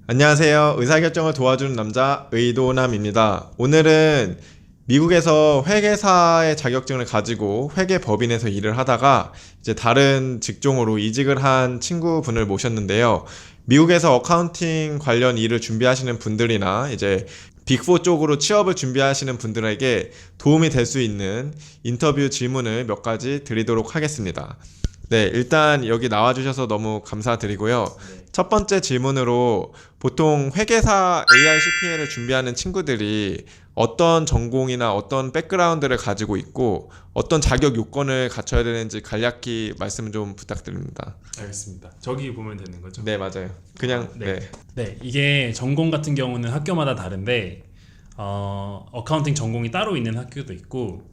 안녕하세요. 의사결정을 도와주는 남자 의도남입니다. 오늘은 미국에서 회계사의 자격증을 가지고 회계법인에서 일을 하다가 이제 다른 직종으로 이직을 한 친구분을 모셨는데요. 미국에서 어카운팅 관련 일을 준비하시는 분들이나 이제 빅4 쪽으로 취업을 준비하시는 분들에게 도움이 될 수 있는 인터뷰 질문을 몇 가지 드리도록 하겠습니다. 네, 일단 여기 나와주셔서 너무 감사드리고요. 첫 번째 질문으로 보통 회계사 AICPA를 준비하는 친구들이 어떤 전공이나 어떤 백그라운드를 가지고 있고 어떤 자격 요건을 갖춰야 되는지 간략히 말씀 좀 부탁드립니다. 알겠습니다. 저기 보면 되는 거죠? 네, 맞아요. 그냥 네, 이게 전공 같은 경우는 학교마다 다른데 어카운팅 전공이 따로 있는 학교도 있고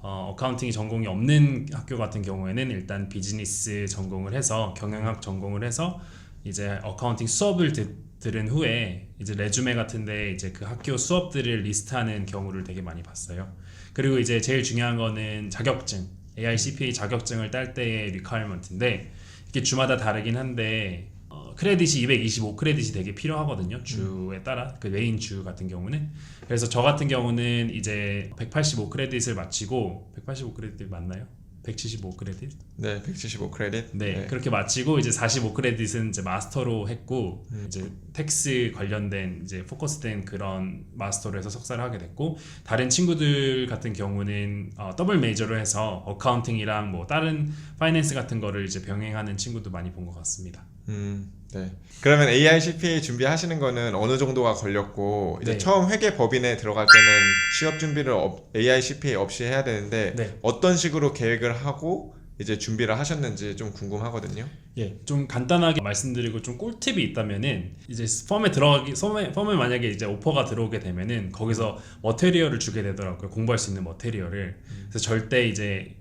어카운팅이 전공이 없는 학교 같은 경우에는 일단 비즈니스 전공을 해서 경영학 전공을 해서 이제 어카운팅 수업을 들은 후에 이제 레주메 같은데 이제 그 학교 수업들을 리스트하는 경우를 되게 많이 봤어요. 그리고 이제 제일 중요한 거는 자격증, AICPA 자격증을 딸 때의 리퀘어먼트인데 이게 주마다 다르긴 한데 크레딧이 225 크레딧이 되게 필요하거든요. 주에 따라 그 메인 주 같은 경우는. 그래서 저 같은 경우는 이제 185 크레딧을 마치고 185 크레딧 맞나요? 175 크레딧? 네, 175 크레딧. 네, 그렇게 마치고 이제 45 크레딧은 이제 마스터로 했고 이제 텍스 관련된 이제 포커스된 그런 마스터로 해서 석사를 하게 됐고 다른 친구들 같은 경우는 더블 메이저로 해서 어카운팅이랑 뭐 다른 파이낸스 같은 거를 이제 병행하는 친구도 많이 본 것 같습니다. 네. 그러면 AICPA 준비하시는 거는 어느 정도가 걸렸고 이제 네. 처음 회계법인에 들어갈 때는 취업 준비를 AICPA 없이 해야 되는데 네. 어떤 식으로 계획을 하고 이제 준비를 하셨는지 좀 궁금하거든요. 예, 좀 간단하게 말씀드리고 좀 꿀팁이 있다면은 이제 펌에 만약에 이제 오퍼가 들어오게 되면은 거기서 머테리얼을 주게 되더라고요. 공부할 수 있는 머테리얼을. 그래서 절대 이제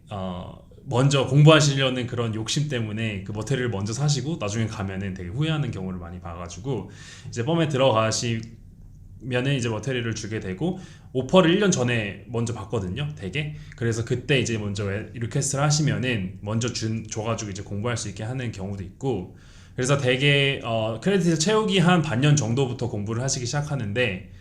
먼저 공부하시려는 그런 욕심 때문에 그 머테리얼을 먼저 사시고 나중에 가면은 되게 후회하는 경우를 많이 봐가지고 이제 펌에 들어가시면은 이제 머테리얼을 주게 되고 오퍼를 1년 전에 먼저 받거든요, 되게. 그래서 그때 이제 먼저 리퀘스트를 하시면은 먼저 줘가지고 이제 공부할 수 있게 하는 경우도 있고. 그래서 되게 크레딧을 채우기 한 반년 정도부터 공부를 하시기 시작하는데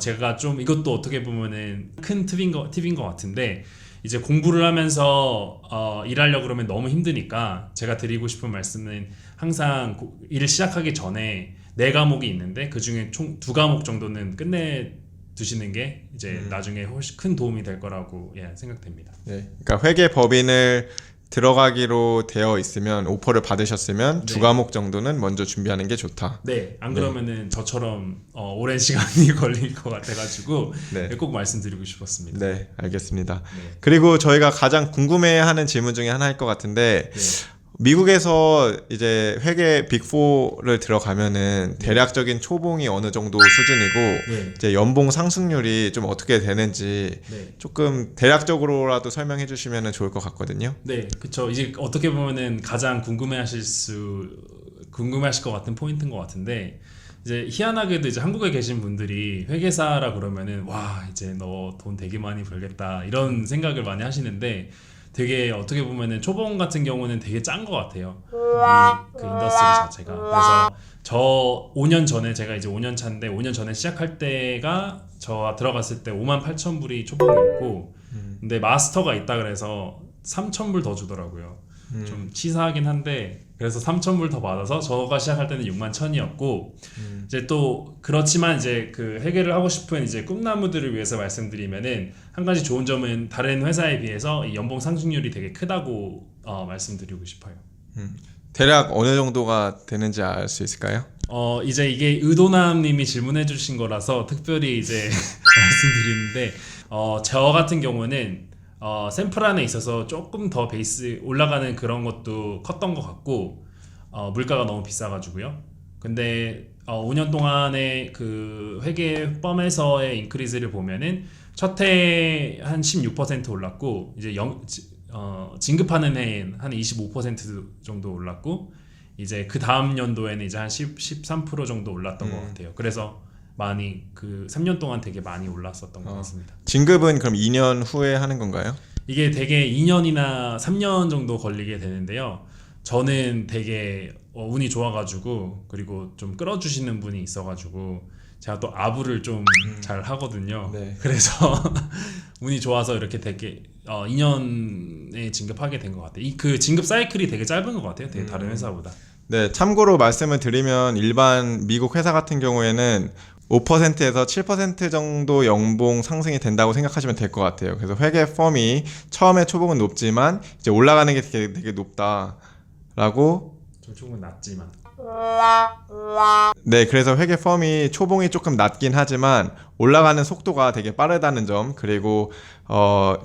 제가 좀 이것도 어떻게 보면은 큰 팁인 것 같은데. 이제 공부를 하면서 일하려고 그러면 너무 힘드니까 제가 드리고 싶은 말씀은 항상 일을 시작하기 전에 4과목이 있는데 그 중에 총 2과목 정도는 끝내 두시는 게 이제 나중에 훨씬 큰 도움이 될 거라고 생각됩니다. 네. 그러니까 회계법인을 들어가기로 되어 있으면 오퍼를 받으셨으면 네. 2과목 정도는 먼저 준비하는 게 좋다. 네, 안 그러면은 저처럼 오랜 시간이 걸릴 것 같아가지고 네. 꼭 말씀드리고 싶었습니다. 네, 알겠습니다. 네. 그리고 저희가 가장 궁금해하는 질문 중에 하나일 것 같은데 네. 미국에서 이제 회계 빅4를 들어가면은 대략적인 초봉이 어느 정도 수준이고 네. 이제 연봉 상승률이 좀 어떻게 되는지 네. 조금 대략적으로라도 설명해 주시면 좋을 것 같거든요. 네, 그쵸. 이제 어떻게 보면은 가장 궁금해하실 것 같은 포인트인 것 같은데, 이제 희한하게도 이제 한국에 계신 분들이 회계사라 그러면은 와 이제 너 돈 되게 많이 벌겠다 이런 생각을 많이 하시는데, 되게 어떻게 보면은 초봉 같은 경우는 되게 짠 것 같아요. 그 인더스트리 자체가. 그래서 저 5년 전에 제가 이제 5년 차인데 5년 전에 시작할 때가 저 들어갔을 때 58,000불이 초봉이었고 근데 마스터가 있다 그래서 3,000불 더 주더라고요. 좀 치사하긴 한데 그래서 3,000불 더 받아서 저가 시작할 때는 61,000이었고 이제 또 그렇지만 이제 그 회계를 하고 싶은 이제 꿈나무들을 위해서 말씀드리면은 한 가지 좋은 점은 다른 회사에 비해서 이 연봉 상승률이 되게 크다고 말씀드리고 싶어요. 대략 어느 정도가 되는지 알 수 있을까요? 이제 이게 의도남님이 질문해 주신 거라서 특별히 이제 말씀드리는데 저 같은 경우는 샘플 안에 있어서 조금 더 베이스 올라가는 그런 것도 컸던 것 같고 물가가 너무 비싸가지고요. 근데 5년 동안의 그 회계 펌에서의 인크리즈를 보면은 첫 해 한 16% 올랐고 이제 진급하는 해엔 한 25% 정도 올랐고 이제 그 다음 연도에는 이제 한 13% 정도 올랐던 것 같아요. 그래서 많이 그 3년 동안 되게 많이 올랐었던 것 같습니다. 진급은 그럼 2년 후에 하는 건가요? 이게 되게 2년이나 3년 정도 걸리게 되는데요. 저는 되게 운이 좋아가지고 그리고 좀 끌어주시는 분이 있어가지고 제가 또 아부를 좀 잘 하거든요. 네. 그래서 운이 좋아서 이렇게 되게 2년에 진급하게 된 것 같아요. 그 진급 사이클이 되게 짧은 것 같아요. 되게 다른 회사보다. 네, 참고로 말씀을 드리면 일반 미국 회사 같은 경우에는 5%에서 7% 정도 연봉 상승이 된다고 생각하시면 될 것 같아요. 그래서 회계 펌이 처음에 초봉은 높지만 이제 올라가는 게 되게 높다라고. 좀 조금 낮지만. 네, 그래서 회계 펌이 초봉이 조금 낮긴 하지만 올라가는 속도가 되게 빠르다는 점, 그리고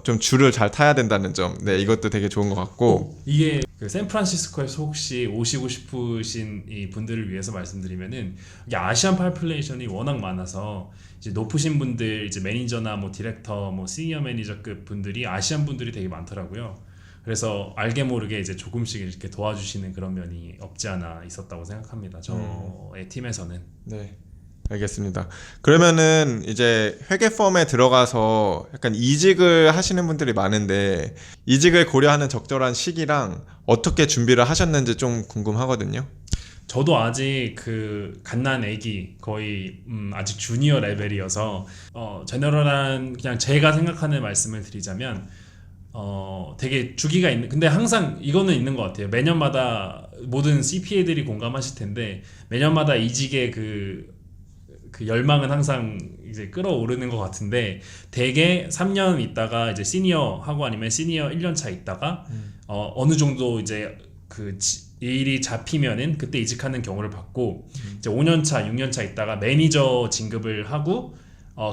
좀 줄을 잘 타야 된다는 점, 네, 이것도 되게 좋은 것 같고. 이게 그 샌프란시스코에서 혹시 오시고 싶으신 이 분들을 위해서 말씀드리면은 이게 아시안 파퓰레이션이 워낙 많아서 이제 높으신 분들 이제 매니저나 뭐 디렉터 뭐 시니어 매니저급 분들이 아시안 분들이 되게 많더라고요. 그래서 알게 모르게 이제 조금씩 이렇게 도와주시는 그런 면이 없지 않아 있었다고 생각합니다. 저의 팀에서는. 네, 알겠습니다. 그러면은 이제 회계 펌에 들어가서 약간 이직을 하시는 분들이 많은데 이직을 고려하는 적절한 시기랑 어떻게 준비를 하셨는지 좀 궁금하거든요. 저도 아직 그 갓난 애기 거의 아직 주니어 레벨이어서 제너럴한 그냥 제가 생각하는 말씀을 드리자면 되게 주기가 있는, 근데 항상 이거는 있는 것 같아요. 매년마다 모든 CPA들이 공감하실 텐데 매년마다 이직의 그 열망은 항상 이제 끌어오르는 것 같은데 대개 3년 있다가 이제 시니어 하고 아니면 시니어 1년 차 있다가 어느 정도 이제 일이 잡히면은 그때 이직하는 경우를 봤고 이제 5년 차, 6년 차 있다가 매니저 진급을 하고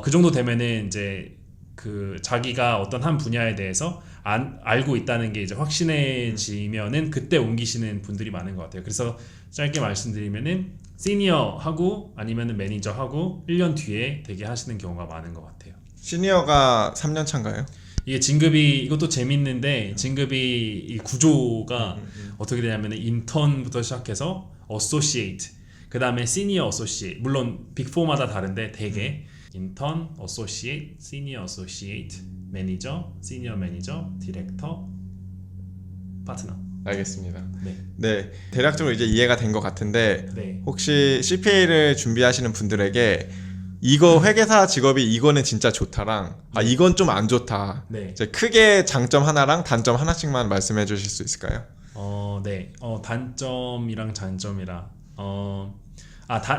그 정도 되면은 이제 그 자기가 어떤 한 분야에 대해서 알고 있다는 게 이제 확신해지면은 그때 옮기시는 분들이 많은 것 같아요. 그래서 짧게 말씀드리면은 시니어하고 아니면은 매니저하고 1년 뒤에 되게 하시는 경우가 많은 것 같아요. 시니어가 3년 차인가요? 이게 진급이 이것도 재밌는데 진급이 이 구조가 어떻게 되냐면 인턴부터 시작해서 어소시에이트 그 다음에 시니어 어소시에이트 물론 빅4마다 다른데 대개 인턴, 어소시에이트, 시니어 어소시에이트, 매니저, 시니어 매니저, 디렉터, 파트너. 알겠습니다. 네. 네, 대략적으로 이제 이해가 된 것 같은데 네. 혹시 CPA를 준비하시는 분들에게 이거 회계사 직업이 이거는 진짜 좋다랑 이건 좀 안 좋다. 네. 이제 크게 장점 하나랑 단점 하나씩만 말씀해 주실 수 있을까요? 네. 단점이랑 장점이라.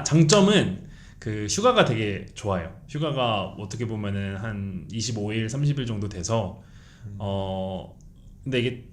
장점은 그 휴가가 되게 좋아요. 휴가가 어떻게 보면은 한 25일, 30일 정도 돼서 근데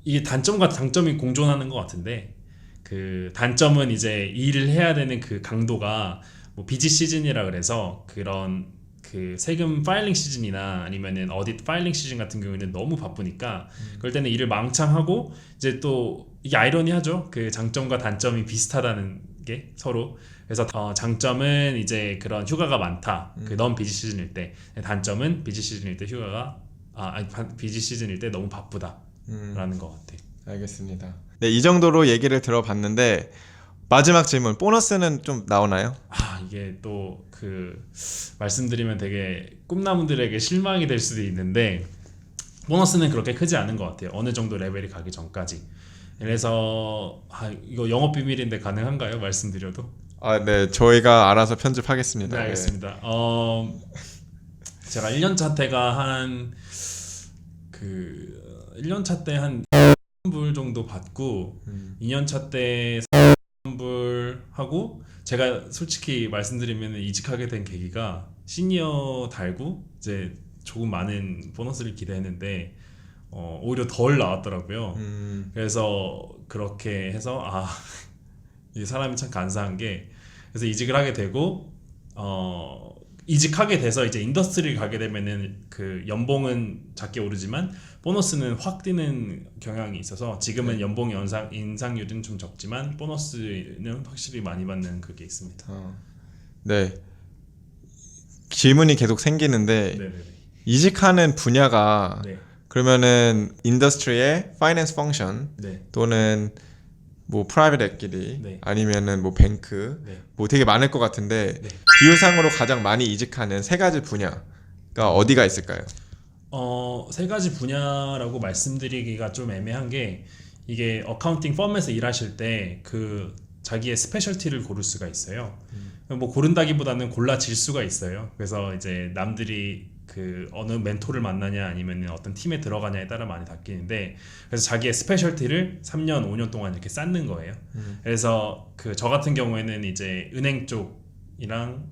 이게 단점과 장점이 공존하는 것 같은데 그 단점은 이제 일을 해야 되는 그 강도가 뭐 비지 시즌이라 그래서 그런 그 세금 파일링 시즌이나 아니면은 어딧 파일링 시즌 같은 경우에는 너무 바쁘니까 그럴 때는 일을 망창 하고 이제 또 이게 아이러니하죠. 그 장점과 단점이 비슷하다는 게 서로. 그래서 장점은 이제 그런 휴가가 많다. 그 넌 비지 시즌일 때. 단점은 비지 시즌일 때 휴가가 비지 시즌일 때 너무 바쁘다라는 것 같아. 알겠습니다. 네, 이 정도로 얘기를 들어봤는데 마지막 질문, 보너스는 좀 나오나요? 이게 또 말씀드리면 되게 꿈나무들에게 실망이 될 수도 있는데 보너스는 그렇게 크지 않은 것 같아요. 어느 정도 레벨이 가기 전까지. 그래서 이거 영업 비밀인데 가능한가요? 말씀드려도? 네, 저희가 알아서 편집하겠습니다. 네, 알겠습니다. 제가 1년차 때가 한 1년차 때 한 불 정도 받고 2년차 때 3불 하고 제가 솔직히 말씀드리면 이직하게 된 계기가 시니어 달고 이제 조금 많은 보너스를 기대했는데 오히려 덜 나왔더라고요. 그래서 그렇게 해서 이 사람이 참 간사한 게 그래서 이직을 하게 되고 이직하게 돼서 이제 인더스트리를 가게 되면은 그 연봉은 작게 오르지만 보너스는 확 뛰는 경향이 있어서 지금은 연봉 인상률은 좀 적지만 보너스는 확실히 많이 받는 그게 있습니다. 네, 질문이 계속 생기는데 네네네. 이직하는 분야가 네. 그러면은 인더스트리의 파이낸스 펑션 네. 또는 뭐 프라이빗 에퀴티 네. 아니면은 뭐 뱅크 네. 뭐 되게 많을 것 같은데 네. 비율상으로 가장 많이 이직하는 세 가지 분야가 어디가 있을까요? 세 가지 분야라고 말씀드리기가 좀 애매한 게 이게 어카운팅 펌에서 일하실 때 그 자기의 스페셜티를 고를 수가 있어요. 뭐 고른다기보다는 골라질 수가 있어요. 그래서 이제 남들이 그 어느 멘토를 만나냐 아니면 어떤 팀에 들어가냐에 따라 많이 바뀌는데, 그래서 자기의 스페셜티를 3년, 5년 동안 이렇게 쌓는 거예요. 그래서 그 저 같은 경우에는 이제 은행 쪽이랑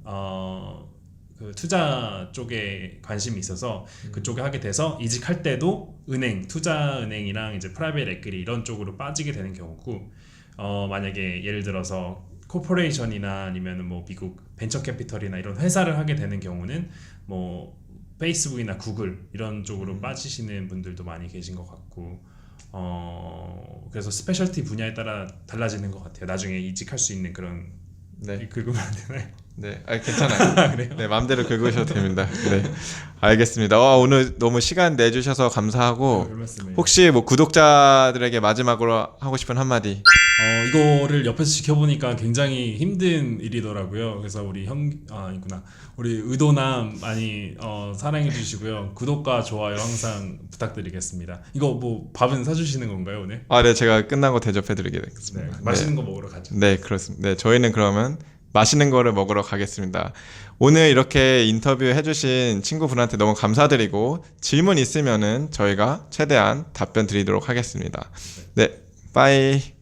그 투자 쪽에 관심이 있어서 그쪽에 하게 돼서 이직할 때도 은행, 투자은행이랑 이제 프라이빗 에퀴티 이런 쪽으로 빠지게 되는 경우고, 만약에 예를 들어서 코퍼레이션이나 아니면 뭐 미국 벤처 캐피털이나 이런 회사를 하게 되는 경우는 뭐 페이스북이나 구글 이런 쪽으로 빠지시는 분들도 많이 계신 것 같고, 그래서 스페셜티 분야에 따라 달라지는 것 같아요. 나중에 이직할 수 있는 그런. 네. 긁으면 안 되나요? 네, 괜찮아요. 그래요? 네, 마음대로 긁으셔도 됩니다. 네, 알겠습니다. 오늘 너무 시간 내주셔서 감사하고, 별 말씀을. 혹시 뭐 구독자들에게 마지막으로 하고 싶은 한마디? 이거를 옆에서 지켜보니까 굉장히 힘든 일이더라고요. 그래서 우리 있구나. 우리 의도남 많이 사랑해 주시고요. 구독과 좋아요 항상 부탁드리겠습니다. 이거 뭐 밥은 사주시는 건가요, 오늘? 네, 제가 끝난 거 대접해드리게 네, 되겠습니다. 맛있는 거 먹으러 가죠. 네, 그렇습니다. 네, 저희는 그러면 맛있는 거를 먹으러 가겠습니다. 오늘 이렇게 인터뷰 해주신 친구분한테 너무 감사드리고, 질문 있으면은 저희가 최대한 답변 드리도록 하겠습니다. 네, 빠이.